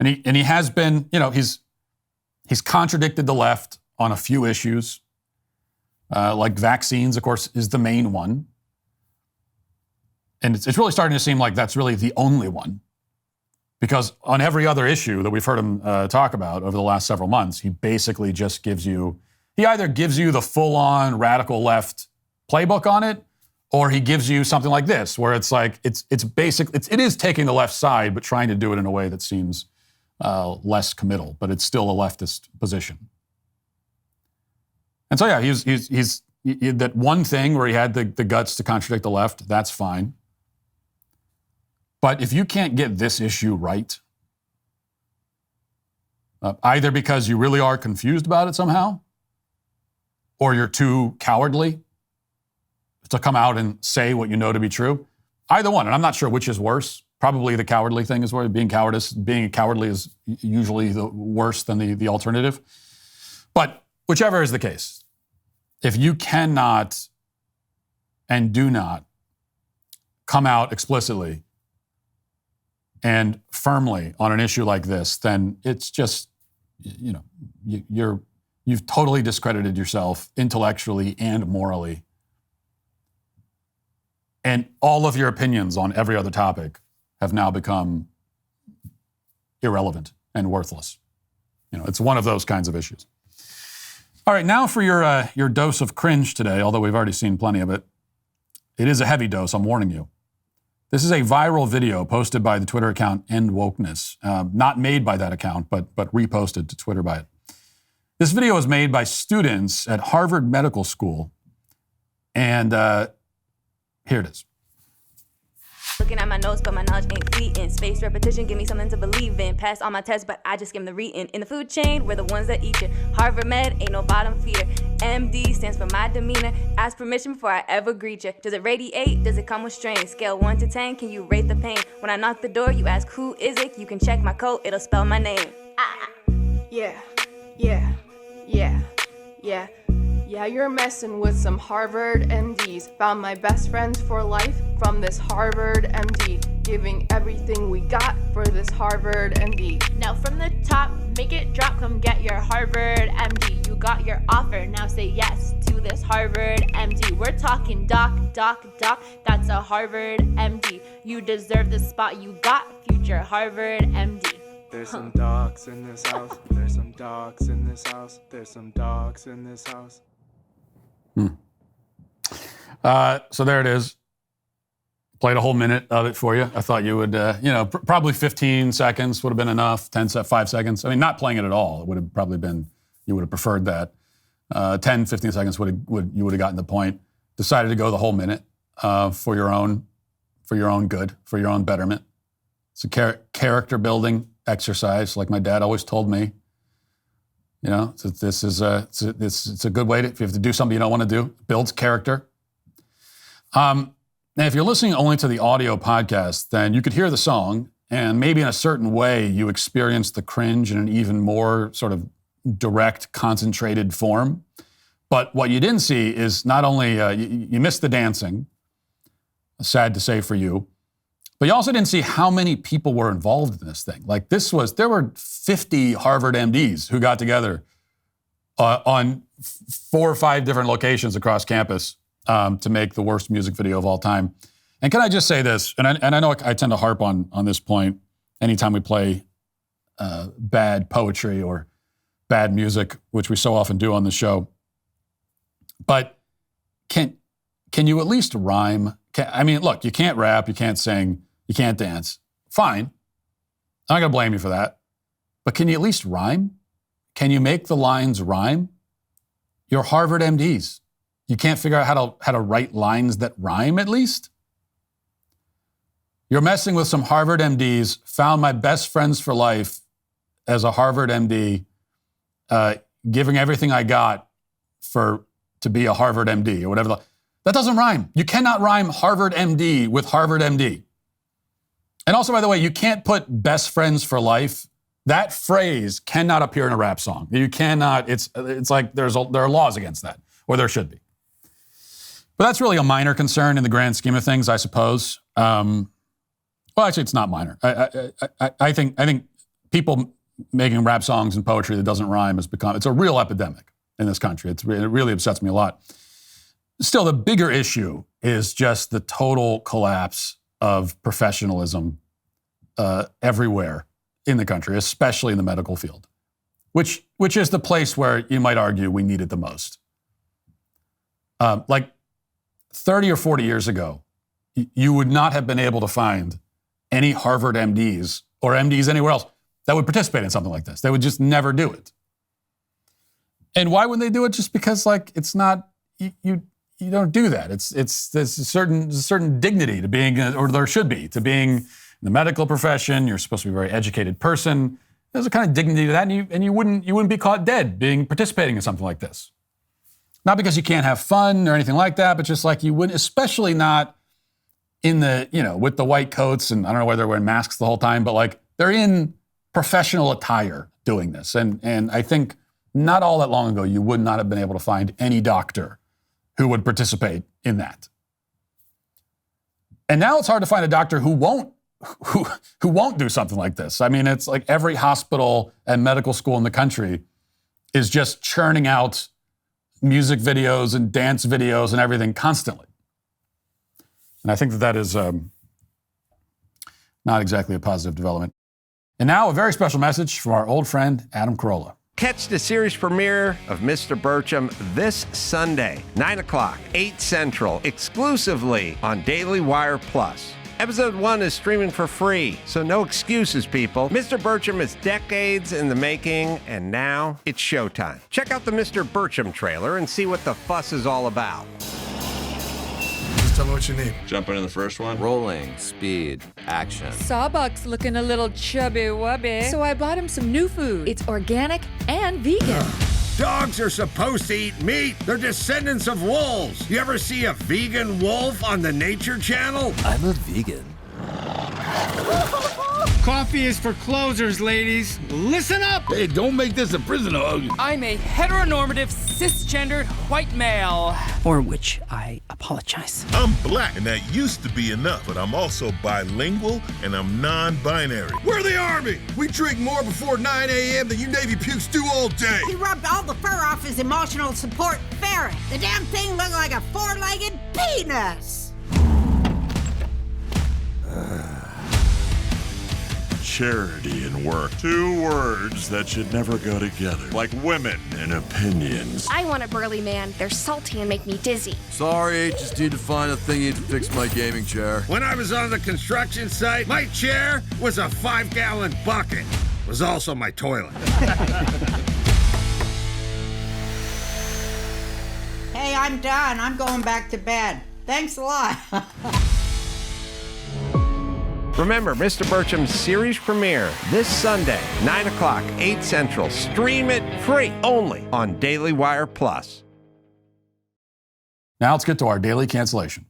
and he has been, he's contradicted the left on a few issues, like vaccines, of course, is the main one. And it's really starting to seem like that's really the only one, because on every other issue that we've heard him talk about over the last several months, he basically just he either gives you the full-on radical left playbook on it, or he gives you something like this, where it's like, it is taking the left side, but trying to do it in a way that seems less committal, but it's still a leftist position. And so, yeah, he's that one thing where he had the guts to contradict the left, that's fine. But if you can't get this issue right, either because you really are confused about it somehow, or you're too cowardly to come out and say what you know to be true, either one, and I'm not sure which is worse. Probably the cowardly thing is where being cowardly is usually worse than the alternative. But whichever is the case, if you cannot and do not come out explicitly and firmly on an issue like this, then it's just, you've totally discredited yourself intellectually and morally. And all of your opinions on every other topic have now become irrelevant and worthless. It's one of those kinds of issues. All right, now for your dose of cringe today, although we've already seen plenty of it. It is a heavy dose, I'm warning you. This is a viral video posted by the Twitter account End Wokeness. Not made by that account, but reposted to Twitter by it. This video was made by students at Harvard Medical School. And here it is. Looking at my notes, but my knowledge ain't fleeting. Spaced repetition, give me something to believe in. Passed all my tests, but I just skim the reading. In the food chain, we're the ones that eat you. Harvard Med, ain't no bottom feeder. MD stands for my demeanor. Ask permission before I ever greet you. Does it radiate? Does it come with strain? Scale 1 to 10, can you rate the pain? When I knock the door, you ask who is it? You can check my code, it'll spell my name. Yeah, you're messing with some Harvard MDs. Found my best friends for life from this Harvard MD. Giving everything we got for this Harvard MD. Now from the top, make it drop, come get your Harvard MD. You got your offer, now say yes to this Harvard MD. We're talking doc, that's a Harvard MD. You deserve the spot, you got future Harvard MD. There's some docs in this house. There's some docs in this house. There's some docs in this house. So there it is. Played a whole minute of it for you. I thought you would, probably 15 seconds would have been enough, 5 seconds. I mean, not playing it at all. It would have probably been, you would have preferred that. 10, 15 seconds you would have gotten the point. Decided to go the whole minute for your own good, for your own betterment. It's a character building exercise, like my dad always told me. It's a good way to, if you have to do something you don't want to do, it builds character. Now, if you're listening only to the audio podcast, then you could hear the song, and maybe in a certain way you experience the cringe in an even more sort of direct, concentrated form. But what you didn't see is not only you missed the dancing, sad to say for you, but you also didn't see how many people were involved in this thing. Like there were 50 Harvard MDs who got together on 4 or 5 different locations across campus to make the worst music video of all time. And can I just say this, and I know I tend to harp on this point anytime we play bad poetry or bad music, which we so often do on the show. But can you at least rhyme? Look, you can't rap, you can't sing, you can't dance. Fine. I'm not going to blame you for that. But can you at least rhyme? Can you make the lines rhyme? You're Harvard MDs. You can't figure out how to write lines that rhyme at least? You're messing with some Harvard MDs, found my best friends for life as a Harvard MD, giving everything I got to be a Harvard MD or whatever. That doesn't rhyme. You cannot rhyme Harvard MD with Harvard MD. And also, by the way, you can't put best friends for life. That phrase cannot appear in a rap song. You cannot. It's like there are laws against that, or there should be. But that's really a minor concern in the grand scheme of things, I suppose. Well, actually, it's not minor. I think people making rap songs and poetry that doesn't rhyme it's a real epidemic in this country. It really upsets me a lot. Still, the bigger issue is just the total collapse of professionalism everywhere in the country, especially in the medical field, which is the place where you might argue we need it the most. Like 30 or 40 years ago, you would not have been able to find any Harvard MDs or MDs anywhere else that would participate in something like this. They would just never do it. And why wouldn't they do it? Just because, it's not, you don't do that. There's a certain dignity to being, or there should be, to being in the medical profession. You're supposed to be a very educated person. There's a kind of dignity to that, and you wouldn't be caught dead participating in something like this. Not because you can't have fun or anything like that, but just like you wouldn't, especially not in the, with the white coats, and I don't know whether they're wearing masks the whole time, but like they're in professional attire doing this. And I think not all that long ago, you would not have been able to find any doctor who would participate in that. And now it's hard to find a doctor who won't do something like this. I mean, it's like every hospital and medical school in the country is just churning out music videos and dance videos and everything constantly. And I think that is not exactly a positive development. And now a very special message from our old friend, Adam Carolla. Catch the series premiere of Mr. Burcham this Sunday, 9 o'clock, 8 Central, exclusively on Daily Wire Plus. Episode 1 is streaming for free, so no excuses, people. Mr. Burcham is decades in the making, and now it's showtime. Check out the Mr. Burcham trailer and see what the fuss is all about. Just tell me what you need. Jump into the first one. Rolling, speed, action. Sawbuck's looking a little chubby-wubby, so I bought him some new food. It's organic and vegan. Dogs are supposed to eat meat. They're descendants of wolves. You ever see a vegan wolf on the Nature Channel? I'm a vegan. Coffee is for closers, ladies. Listen up! Hey, don't make this a prison hug. I'm a heteronormative, cisgendered white male. For which I apologize. I'm black, and that used to be enough, but I'm also bilingual, and I'm non-binary. We're the Army! We drink more before 9 a.m. than you Navy pukes do all day. He rubbed all the fur off his emotional support ferret. The damn thing looked like a four-legged penis. Charity and work. 2 words that should never go together. Like women and opinions. I want a burly man. They're salty and make me dizzy. Sorry, just need to find a thingy to fix my gaming chair. When I was on the construction site, my chair was a 5-gallon bucket. It was also my toilet. Hey, I'm done. I'm going back to bed. Thanks a lot. Remember, Mr. Burcham's series premiere this Sunday, 9 o'clock, 8 Central. Stream it free only on Daily Wire Plus. Now let's get to our daily cancellation.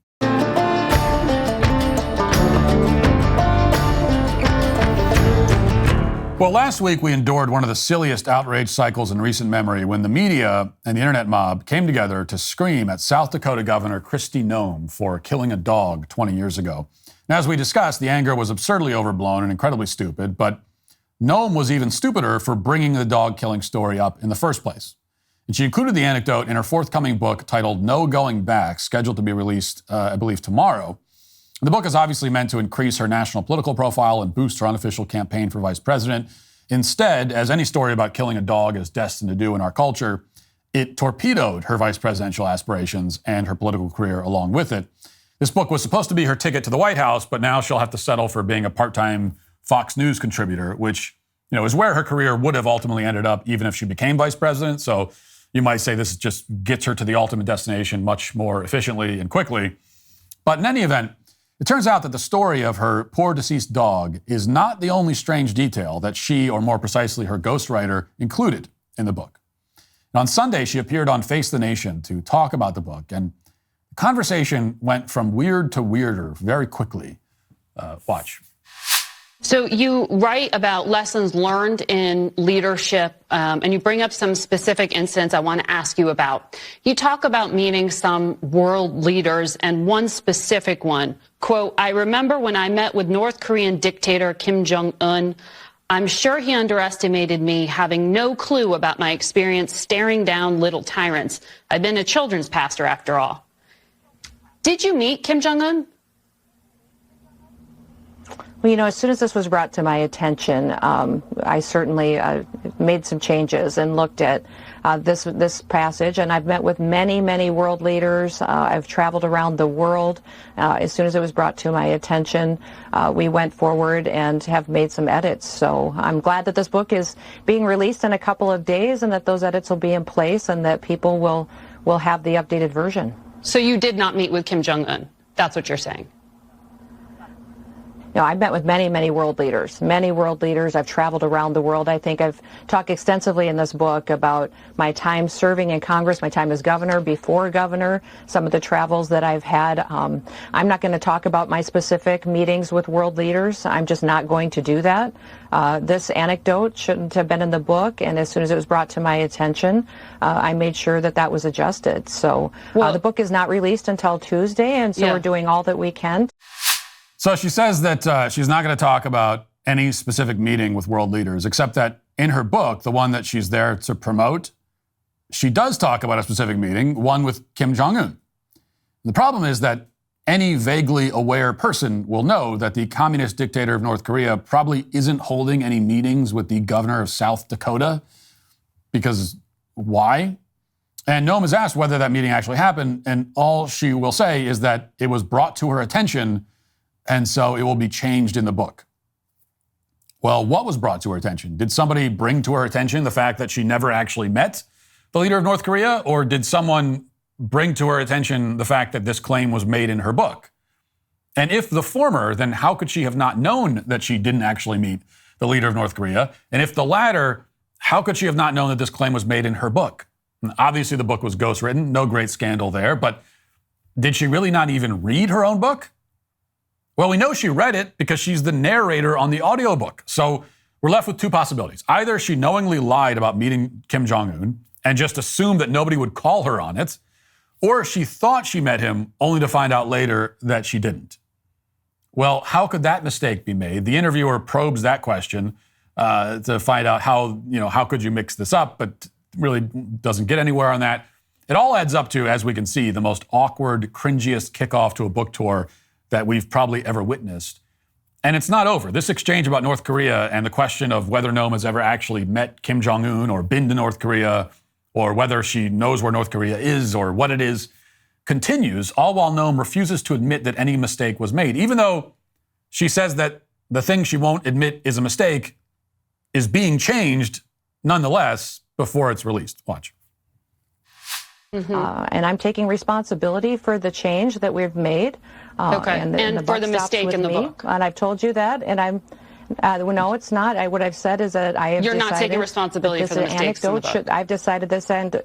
Well, last week we endured one of the silliest outrage cycles in recent memory when the media and the internet mob came together to scream at South Dakota Governor Kristi Noem for killing a dog 20 years ago. Now, as we discussed, the anger was absurdly overblown and incredibly stupid, but Noem was even stupider for bringing the dog-killing story up in the first place. And she included the anecdote in her forthcoming book titled No Going Back, scheduled to be released, I believe, tomorrow. The book is obviously meant to increase her national political profile and boost her unofficial campaign for vice president. Instead, as any story about killing a dog is destined to do in our culture, it torpedoed her vice presidential aspirations and her political career along with it. This book was supposed to be her ticket to the White House, but now she'll have to settle for being a part-time Fox News contributor, which, is where her career would have ultimately ended up even if she became vice president. So you might say this just gets her to the ultimate destination much more efficiently and quickly. But in any event, it turns out that the story of her poor deceased dog is not the only strange detail that she, or more precisely her ghostwriter, included in the book. And on Sunday, she appeared on Face the Nation to talk about the book, and the conversation went from weird to weirder very quickly. Watch. So you write about lessons learned in leadership, and you bring up some specific incidents I want to ask you about. You talk about meeting some world leaders, and one specific one, quote, I remember when I met with North Korean dictator Kim Jong-un, I'm sure he underestimated me, having no clue about my experience staring down little tyrants. I've been a children's pastor after all. Did you meet Kim Jong-un? Well, as soon as this was brought to my attention, I certainly made some changes and looked at this passage. And I've met with many, many world leaders. I've traveled around the world. As soon as it was brought to my attention, we went forward and have made some edits. So I'm glad that this book is being released in a couple of days and that those edits will be in place and that people will have the updated version. So you did not meet with Kim Jong-un. That's what you're saying. I've met with many world leaders. I've traveled around the world. I think I've talked extensively in this book about my time serving in Congress, my time as governor, before governor, some of the travels that I've had. I'm not going to talk about my specific meetings with world leaders. I'm just not going to do that. This anecdote shouldn't have been in the book, and as soon as it was brought to my attention, I made sure that was adjusted. So the book is not released until Tuesday, and so we're doing all that we can. So she says that she's not going to talk about any specific meeting with world leaders, except that in her book, the one that she's there to promote, she does talk about a specific meeting, one with Kim Jong-un. The problem is that any vaguely aware person will know that the communist dictator of North Korea probably isn't holding any meetings with the governor of South Dakota, because why? And Noem is asked whether that meeting actually happened, and all she will say is that it was brought to her attention, and so it will be changed in the book. Well, what was brought to her attention? Did somebody bring to her attention the fact that she never actually met the leader of North Korea, or did someone bring to her attention the fact that this claim was made in her book? And if the former, then how could she have not known that she didn't actually meet the leader of North Korea? And if the latter, how could she have not known that this claim was made in her book? And obviously, the book was ghostwritten, no great scandal there, but did she really not even read her own book? Well, we know she read it because she's the narrator on the audiobook. So we're left with two possibilities. Either she knowingly lied about meeting Kim Jong-un and just assumed that nobody would call her on it, or she thought she met him only to find out later that she didn't. Well, how could that mistake be made? The interviewer probes that question to find out how could you mix this up, but really doesn't get anywhere on that. It all adds up to, as we can see, the most awkward, cringiest kickoff to a book tour that we've probably ever witnessed. And it's not over. This exchange about North Korea and the question of whether Noem has ever actually met Kim Jong-un or been to North Korea, or whether she knows where North Korea is or what it is, continues, all while Noem refuses to admit that any mistake was made, even though she says that the thing she won't admit is a mistake is being changed nonetheless before it's released. Watch. And I'm taking responsibility for the change that we've made. And for the mistake in the book. And I've told you that, and I'm... no, it's not. What I've said is that I have You're not taking responsibility for the mistakes in the book. I've decided this, and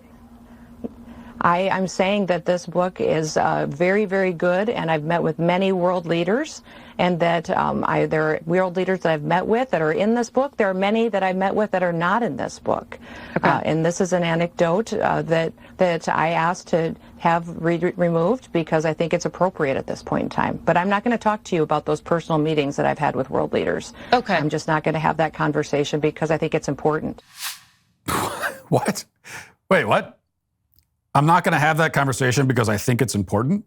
I'm saying that this book is very, very good, and I've met with many world leaders, and that there are world leaders that I've met with that are in this book. There are many that I've met with that are not in this book. And this is an anecdote that I asked to have removed because I think it's appropriate at this point in time. But I'm not going to talk to you about those personal meetings that I've had with world leaders. Okay. I'm just not going to have that conversation because I think it's important. What? Wait, what? I'm not going to have that conversation because I think it's important?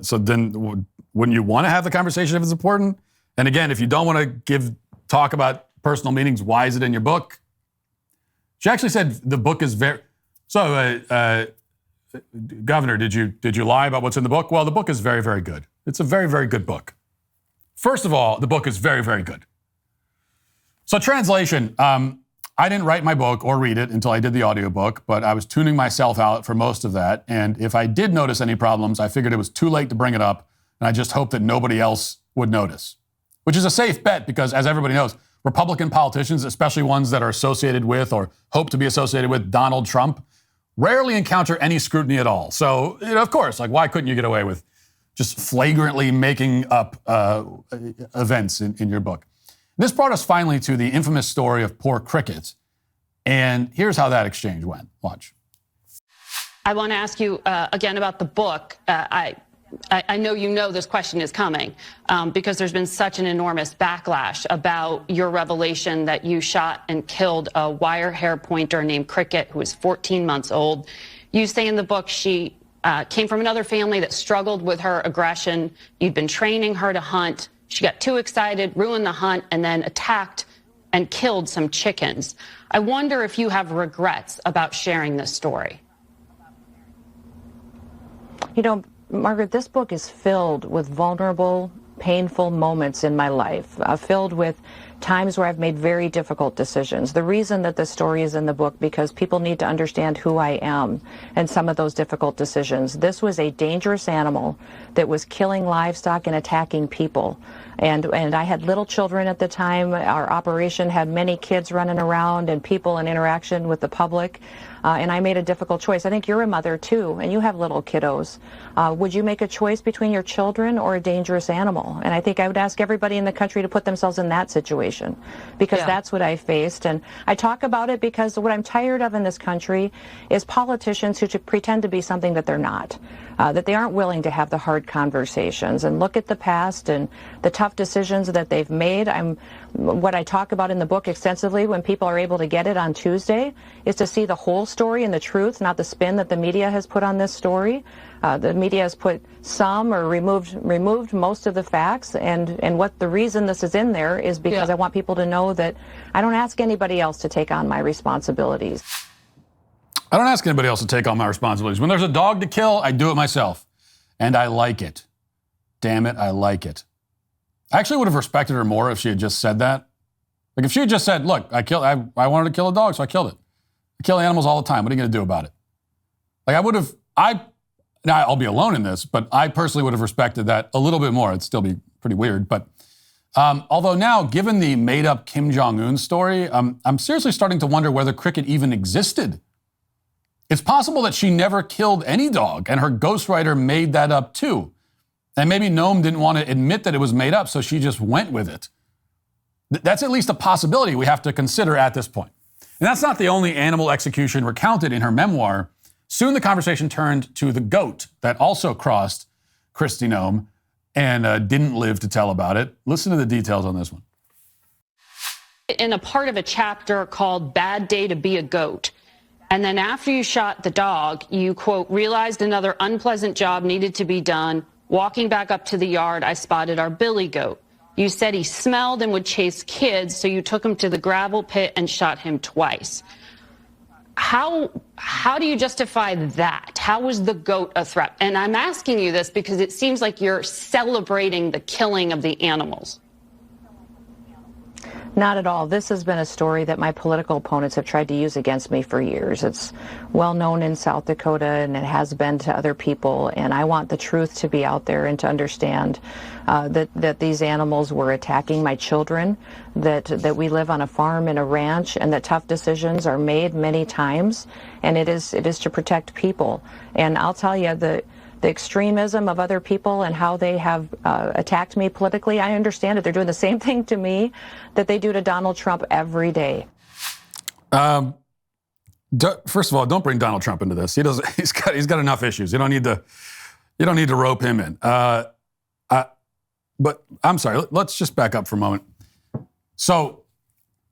So then wouldn't you want to have the conversation if it's important? And again, if you don't want to talk about personal meetings, why is it in your book? She actually said the book is very... So, Governor, did you lie about what's in the book? Well, the book is very, very good. It's a very, very good book. First of all, the book is very, very good. So translation, I didn't write my book or read it until I did the audiobook, but I was tuning myself out for most of that. And if I did notice any problems, I figured it was too late to bring it up. And I just hoped that nobody else would notice, which is a safe bet because, as everybody knows, Republican politicians, especially ones that are associated with or hope to be associated with Donald Trump, rarely encounter any scrutiny at all. So, of course, why couldn't you get away with just flagrantly making up events in your book? This brought us finally to the infamous story of poor Cricket. And here's how that exchange went. Watch. I want to ask you again about the book. I know you know this question is coming because there's been such an enormous backlash about your revelation that you shot and killed a wire hair pointer named Cricket, who was 14 months old. You say in the book she came from another family that struggled with her aggression. You'd been training her to hunt. She got too excited, ruined the hunt, and then attacked and killed some chickens. I wonder if you have regrets about sharing this story. You know, Margaret, this book is filled with vulnerable painful moments in my life, filled with times where I've made very difficult decisions. The reason that this story is in the book, because people need to understand who I am and some of those difficult decisions. This was a dangerous animal that was killing livestock and attacking people. And I had little children at the time. Our operation had many kids running around and people in interaction with the public. And I made a difficult choice. I think you're a mother too, and you have little kiddos. Would you make a choice between your children or a dangerous animal? And I think I would ask everybody in the country to put themselves in that situation, because that's what I faced. And I talk about it because what I'm tired of in this country is politicians who pretend to be something that they're not, that they aren't willing to have the hard conversations and look at the past and the tough decisions that they've made. What I talk about in the book extensively when people are able to get it on Tuesday is to see the whole story and the truth, not the spin that the media has put on this story. The media has put some or removed most of the facts, and what the reason this is in there is because I want people to know that I don't ask anybody else to take on my responsibilities. I don't ask anybody else to take on my responsibilities. When there's a dog to kill, I do it myself. And I like it. Damn it, I like it. I actually would have respected her more if she had just said that. Like if she had just said, look, I wanted to kill a dog, so I killed it. I kill animals all the time. What are you going to do about it? Like now I'll be alone in this, but I personally would have respected that a little bit more. It'd still be pretty weird. But although now, given the made-up Kim Jong-un story, I'm seriously starting to wonder whether cricket even existed. It's possible that she never killed any dog, and her ghostwriter made that up too. And maybe Noem didn't want to admit that it was made up, so she just went with it. That's at least a possibility we have to consider at this point. And that's not the only animal execution recounted in her memoir. Soon the conversation turned to the goat that also crossed Kristi Noem and didn't live to tell about it. Listen to the details on this one. In a part of a chapter called Bad Day to Be a Goat. And then after you shot the dog, you, quote, realized another unpleasant job needed to be done. Walking back up to the yard, I spotted our billy goat. You said he smelled and would chase kids, so you took him to the gravel pit and shot him twice. How do you justify that? How was the goat a threat? And I'm asking you this because it seems like you're celebrating the killing of the animals. Not at all. This has been a story that my political opponents have tried to use against me for years. It's well known in South Dakota, and it has been to other people. And I want the truth to be out there and to understand that these animals were attacking my children, that we live on a farm and a ranch, and that tough decisions are made many times. And it is to protect people. And I'll tell you, the extremism of other people and how they have attacked me politically, I understand it. They're doing the same thing to me that they do to Donald Trump every day. First of all, don't bring Donald Trump into this. He's got enough issues. You don't need to rope him in. But I'm sorry. Let's just back up for a moment. So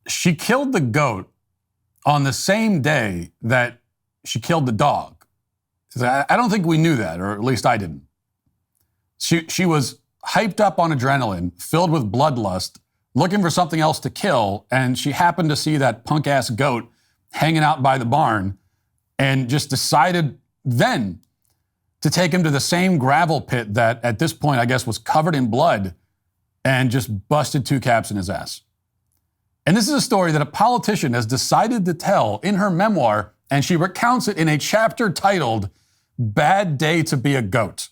she killed the goat on the same day that she killed the dog. I don't think we knew that, or at least I didn't. She was hyped up on adrenaline, filled with bloodlust, looking for something else to kill, and she happened to see that punk-ass goat hanging out by the barn and just decided then to take him to the same gravel pit that, at this point, I guess, was covered in blood and just busted 2 caps in his ass. And this is a story that a politician has decided to tell in her memoir, and she recounts it in a chapter titled Bad Day to Be a Goat.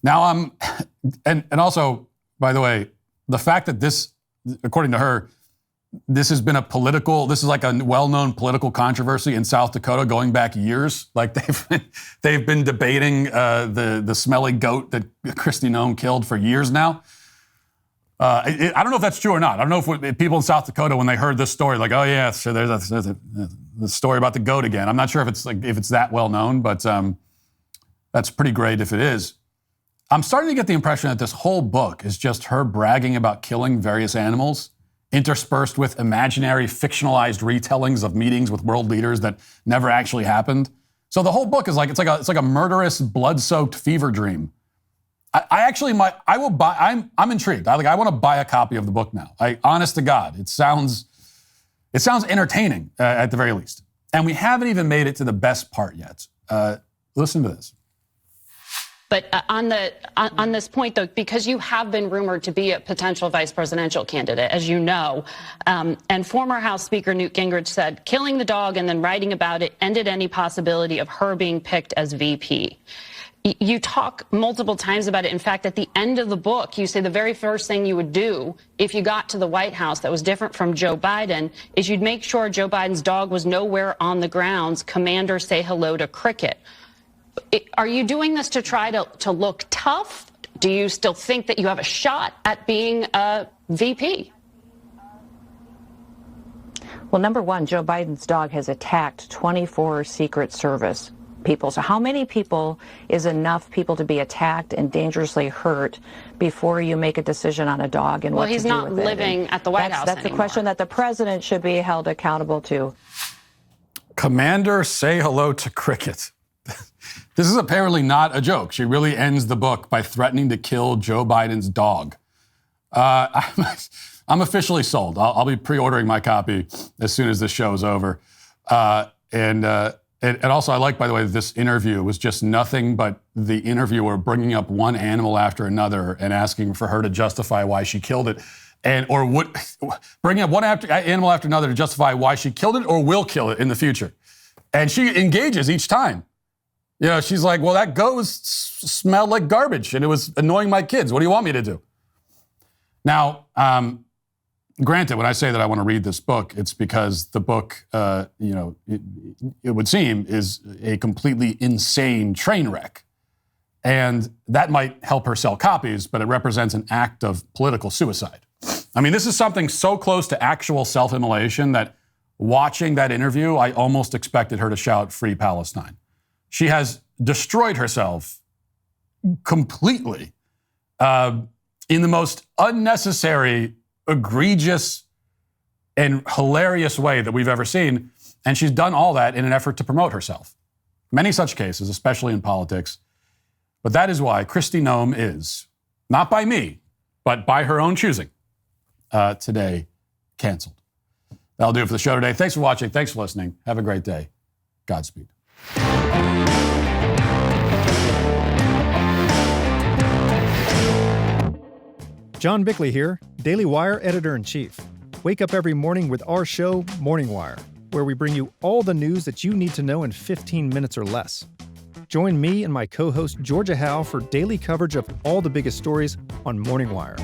Now, and also, by the way, the fact that this, according to her, this has been this is like a well-known political controversy in South Dakota going back years. Like they've been debating the smelly goat that Kristi Noem killed for years now. I don't know if that's true or not. I don't know if people in South Dakota, when they heard this story, like, oh yeah, so there's the story about the goat again. I'm not sure if it's that well known, but that's pretty great if it is. I'm starting to get the impression that this whole book is just her bragging about killing various animals, interspersed with imaginary, fictionalized retellings of meetings with world leaders that never actually happened. So the whole book is like a murderous, blood-soaked fever dream. I'm intrigued. I want to buy a copy of the book now. Honest to God, it sounds entertaining at the very least. And we haven't even made it to the best part yet. Listen to this. But on this point, though, because you have been rumored to be a potential vice presidential candidate, as you know, and former House Speaker Newt Gingrich said killing the dog and then writing about it ended any possibility of her being picked as VP. You talk multiple times about it. In fact, at the end of the book, you say the very first thing you would do if you got to the White House that was different from Joe Biden is you'd make sure Joe Biden's dog was nowhere on the grounds. Commander, say hello to Cricket. Are you doing this to try to look tough? Do you still think that you have a shot at being a VP? Well, number one, Joe Biden's dog has attacked 24 Secret Service people. So how many people is enough people to be attacked and dangerously hurt before you make a decision on a dog and what to do with it? Well, he's not living at the White House That's the question that the president should be held accountable to. Commander, say hello to Cricket. This is apparently not a joke. She really ends the book by threatening to kill Joe Biden's dog. I'm officially sold. I'll be pre-ordering my copy as soon as this show is over. And also, I like, by the way, this interview was just nothing but the interviewer bringing up one animal after another and asking for her to justify why she killed it, bringing up one animal after another to justify why she killed it or will kill it in the future. And she engages each time. You know, she's like, well, that goat smelled like garbage and it was annoying my kids. What do you want me to do? Now, granted, when I say that I want to read this book, it's because the book, it would seem, is a completely insane train wreck. And that might help her sell copies, but it represents an act of political suicide. I mean, this is something so close to actual self-immolation that watching that interview, I almost expected her to shout, "Free Palestine." She has destroyed herself completely in the most unnecessary, egregious, and hilarious way that we've ever seen. And she's done all that in an effort to promote herself. Many such cases, especially in politics. But that is why Kristi Noem is, not by me, but by her own choosing, today canceled. That'll do it for the show today. Thanks for watching. Thanks for listening. Have a great day. Godspeed. John Bickley here, Daily Wire Editor-in-Chief. Wake up every morning with our show, Morning Wire, where we bring you all the news that you need to know in 15 minutes or less. Join me and my co-host Georgia Howe for daily coverage of all the biggest stories on Morning Wire.